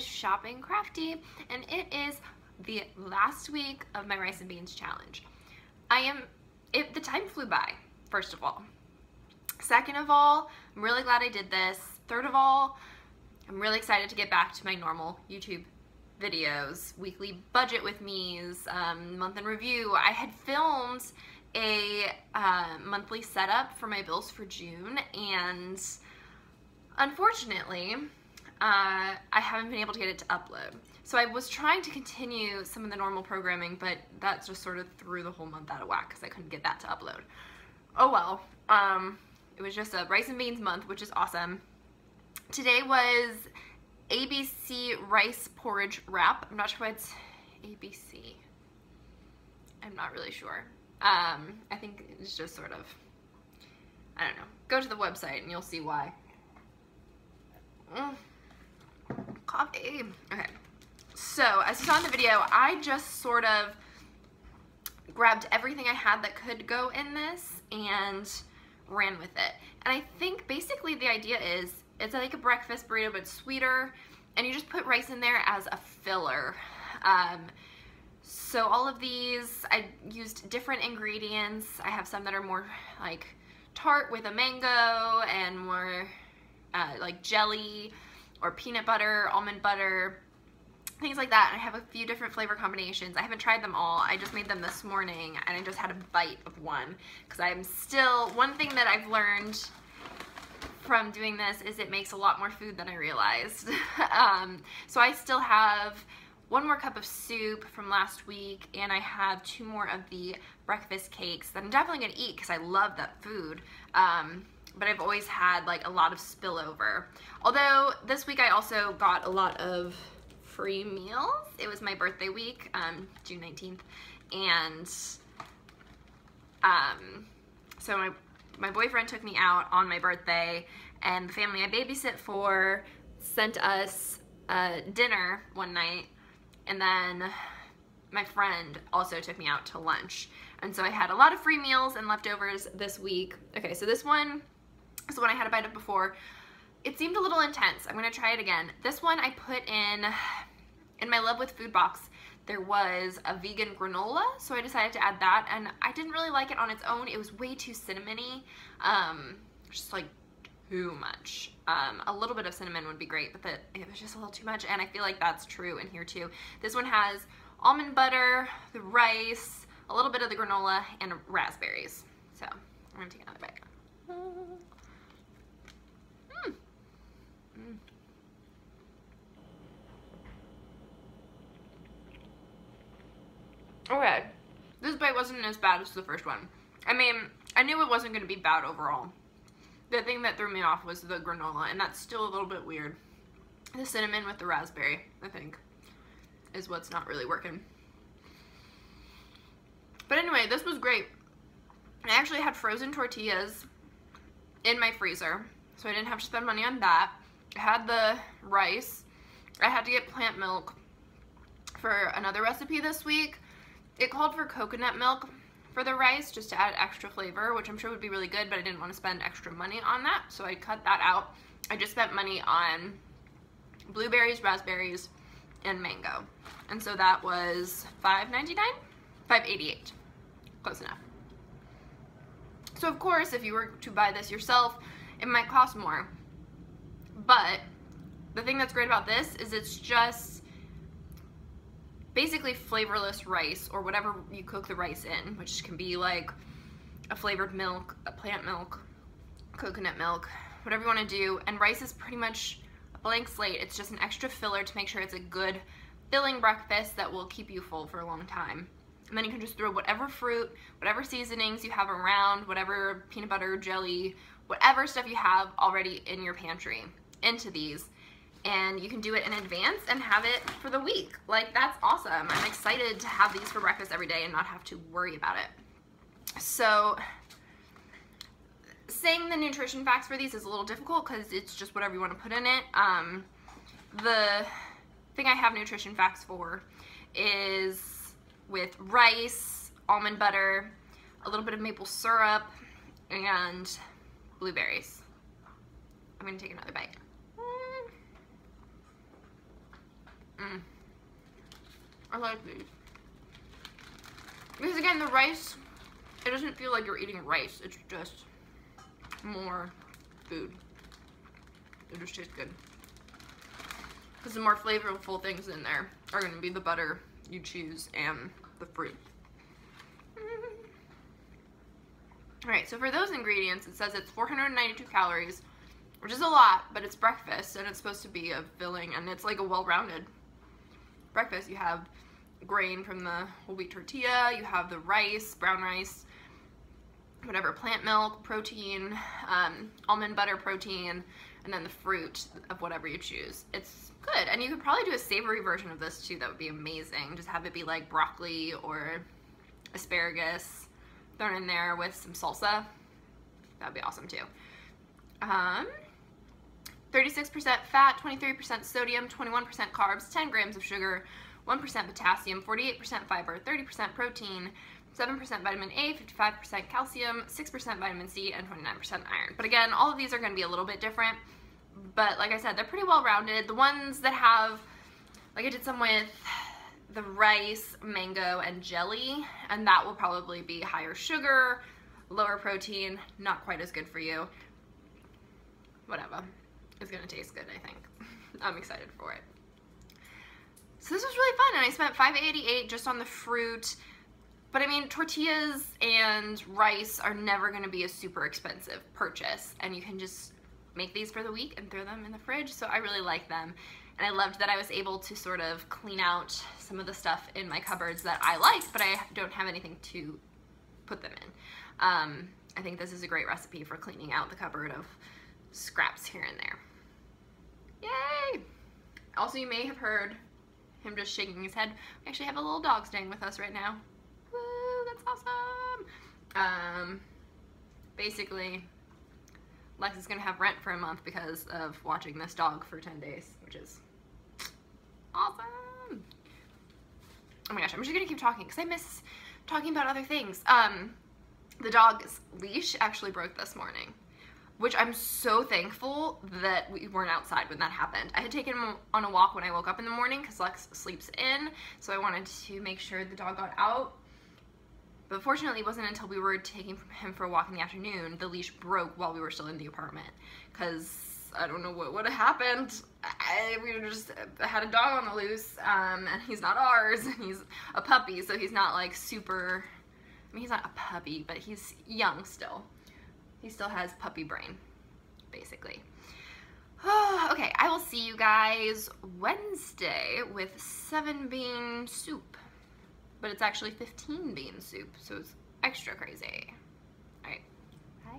Shopping Crafty, and it is the last week of my rice and beans challenge. The time flew by, first of all. Second of all, I'm really glad I did this. Third of all, I'm really excited to get back to my normal YouTube videos, weekly budget with me's, month in review. I had filmed a monthly setup for my bills for June, and unfortunately, I haven't been able to get it to upload. So I was trying to continue some of the normal programming, but that just sort of threw the whole month out of whack because I couldn't get that to upload. Oh well, it was just a rice and beans month, which is awesome. Today was ABC rice porridge wrap. I'm not sure why it's ABC. I'm not really sure. I think it's just sort of, I don't know. Go to the website and you'll see why. Coffee. Okay, so as you saw in the video, I just sort of grabbed everything I had that could go in this and ran with it. And I think basically the idea is it's like a breakfast burrito but sweeter, and you just put rice in there as a filler. So all of these, I used different ingredients. I have some that are more like tart with a mango and more like jelly or peanut butter, almond butter, things like that. And I have a few different flavor combinations. I haven't tried them all. I just made them this morning and I just had a bite of one because I'm still, one thing that I've learned from doing this is it makes a lot more food than I realized. So I still have one more cup of soup from last week, and I have 2 more of the breakfast cakes that I'm definitely gonna eat because I love that food. But I've always had like a lot of spillover. Although this week I also got a lot of free meals. It was my birthday week, June 19th, and so my boyfriend took me out on my birthday, and the family I babysit for sent us dinner one night, and then my friend also took me out to lunch. And so I had a lot of free meals and leftovers this week. Okay, so this one is the one I had a bite of before. It seemed a little intense. I'm gonna try it again. This one I put in my Love with Food box, there was a vegan granola, so I decided to add that, and I didn't really like it on its own. It was way too cinnamony, just like too much. A little bit of cinnamon would be great, but it was just a little too much, and I feel like that's true in here too. This one has almond butter, the rice, a little bit of the granola, and raspberries. So I'm gonna take another bite. Okay, this bite wasn't as bad as the first one. I mean, I knew it wasn't going to be bad overall. The thing that threw me off was the granola, and that's still a little bit weird. The cinnamon with the raspberry, I think, is what's not really working. But anyway, this was great. I actually had frozen tortillas in my freezer, so I didn't have to spend money on that. I had the rice. I had to get plant milk for another recipe this week. It called for coconut milk for the rice just to add extra flavor, which I'm sure would be really good, but I didn't want to spend extra money on that, so I cut that out. I just spent money on blueberries, raspberries, and mango. And so that was $5.99? $5.88. Close enough. So of course, if you were to buy this yourself, it might cost more. But the thing that's great about this is it's just basically flavorless rice, or whatever you cook the rice in, which can be like a flavored milk, a plant milk, coconut milk, whatever you want to do. And rice is pretty much a blank slate. It's just an extra filler to make sure it's a good filling breakfast that will keep you full for a long time. And then you can just throw whatever fruit, whatever seasonings you have around, whatever peanut butter, jelly, whatever stuff you have already in your pantry into these. And you can do it in advance and have it for the week. Like, that's awesome. I'm excited to have these for breakfast every day and not have to worry about it. So saying the nutrition facts for these is a little difficult because it's just whatever you want to put in it. The thing I have nutrition facts for is with rice, almond butter, a little bit of maple syrup, and blueberries. I'm gonna take another bite. I like these. Because again, the rice, it doesn't feel like you're eating rice. It's just more food. It just tastes good. Because the more flavorful things in there are going to be the butter you choose and the fruit. Alright, so for those ingredients, it says it's 492 calories, which is a lot, but it's breakfast, and it's supposed to be a filling, and it's like a well-rounded breakfast. You have grain from the whole wheat tortilla, you have the rice, brown rice, whatever, plant milk, protein, almond butter protein, and then the fruit of whatever you choose. It's good, and you could probably do a savory version of this too. That would be amazing. Just have it be like broccoli or asparagus thrown in there with some salsa. That'd be awesome too. 36% fat, 23% sodium, 21% carbs, 10 grams of sugar, 1% potassium, 48% fiber, 30% protein, 7% vitamin A, 55% calcium, 6% vitamin C, and 29% iron. But again, all of these are going to be a little bit different. But like I said, they're pretty well rounded. The ones that have, like I did some with the rice, mango, and jelly, and that will probably be higher sugar, lower protein, not quite as good for you. Whatever. It's going to taste good, I think. I'm excited for it. So this was really fun, and I spent $5.88 just on the fruit. But I mean, tortillas and rice are never going to be a super expensive purchase, and you can just make these for the week and throw them in the fridge. So I really like them, and I loved that I was able to sort of clean out some of the stuff in my cupboards that I like, but I don't have anything to put them in. I think this is a great recipe for cleaning out the cupboard of scraps here and there. Yay! Also, you may have heard him just shaking his head. We actually have a little dog staying with us right now. Woo, that's awesome! Basically, Lex is gonna have rent for a month because of watching this dog for 10 days, which is awesome. Oh my gosh, I'm just gonna keep talking because I miss talking about other things. The dog's leash actually broke this morning, which I'm so thankful that we weren't outside when that happened. I had taken him on a walk when I woke up in the morning because Lex sleeps in, so I wanted to make sure the dog got out. But fortunately, it wasn't until we were taking him for a walk in the afternoon, the leash broke while we were still in the apartment. Because I don't know what would have happened. We just had a dog on the loose, and he's not ours, and he's a puppy, so he's not like super, I mean, he's not a puppy, but he's young still. He still has puppy brain, basically. Okay, I will see you guys Wednesday with 7-bean soup. But it's actually 15-bean soup, so it's extra crazy. Alright, bye.